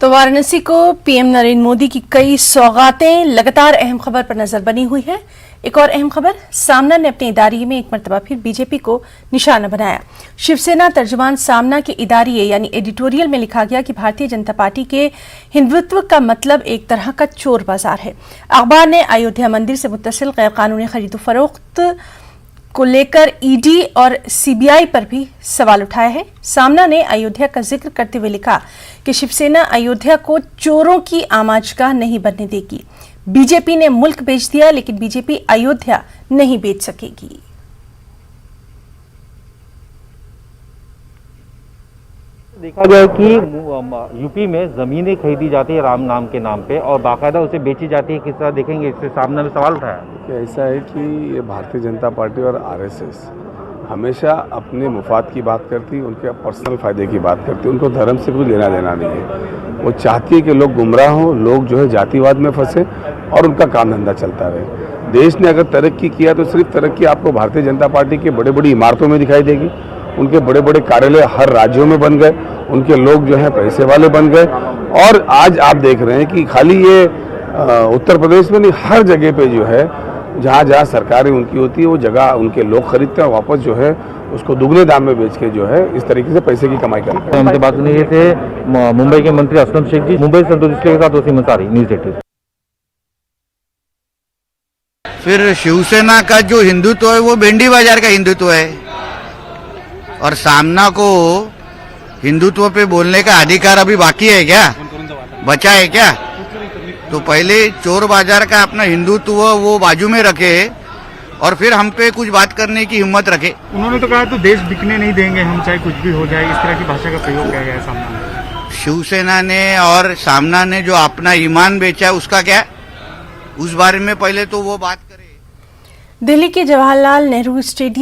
तो वाराणसी को पीएम नरेंद्र मोदी की कई सौगातें, लगातार अहम खबर पर नजर बनी हुई है। एक और अहम खबर, सामना ने अपने इदारिये में एक मर्तबा फिर बीजेपी को निशाना बनाया। शिवसेना तर्जुमान सामना के इदारिये यानी एडिटोरियल में लिखा गया कि भारतीय जनता पार्टी के हिंदुत्व का मतलब एक तरह का चोर बाजार है। अखबार ने अयोध्या मंदिर से मुत्तसिल गैर कानूनी खरीदो फरोख्त को लेकर ईडी और सीबीआई पर भी सवाल उठाया है। सामना ने अयोध्या का जिक्र करते हुए लिखा कि शिवसेना अयोध्या को चोरों की आमाजगाह नहीं बनने देगी। बीजेपी ने मुल्क बेच दिया, लेकिन बीजेपी अयोध्या नहीं बेच सकेगी। देखा गया कि यूपी में जमीनें खरीदी जाती है राम नाम के नाम पे और बाकायदा उसे बेची जाती है। किस तरह देखेंगे, इससे सामने में सवाल उठाया। ऐसा है कि ये भारतीय जनता पार्टी और आरएसएस हमेशा अपने मुफाद की बात करती, उनके पर्सनल फायदे की बात करती, उनको धर्म से कोई लेना देना नहीं है। वो चाहती है कि लोग गुमराह हों, लोग जो है जातिवाद में फंसे और उनका काम धंधा चलता रहे। देश ने अगर तरक्की किया तो सिर्फ तरक्की आपको भारतीय जनता पार्टी की बड़ी बड़ी इमारतों में दिखाई देगी। उनके बड़े बड़े कार्यालय हर राज्यों में बन गए, उनके लोग जो है पैसे वाले बन गए। और आज आप देख रहे हैं कि खाली ये उत्तर प्रदेश में नहीं, हर जगह पे जो है जहाँ जहाँ सरकारें उनकी होती है वो जगह उनके लोग खरीदते हैं और वापस जो है उसको दुगने दाम में बेच के जो है इस तरीके से पैसे की कमाई करते हैं। हमसे बात नहीं थे मुंबई के मंत्री असलम शेख जी, मुंबई संतोष के साथ वसीम अंसारी, न्यूज़ 18। फिर शिवसेना का जो हिंदुत्व है वो भेंडी बाजार का हिंदुत्व है और सामना को हिंदुत्व पे बोलने का अधिकार अभी बाकी है क्या, बचा है क्या? तो पहले चोर बाजार का अपना हिंदुत्व वो बाजू में रखे और फिर हम पे कुछ बात करने की हिम्मत रखे। उन्होंने तो कहा तो देश बिकने नहीं देंगे हम, चाहे कुछ भी हो जाए, इस तरह की भाषा का प्रयोग किया गया है सामना में। शिवसेना ने और सामना ने जो अपना ईमान बेचा है उसका क्या, उस बारे में पहले तो वो बात करे। दिल्ली के जवाहरलाल नेहरू स्टेडियम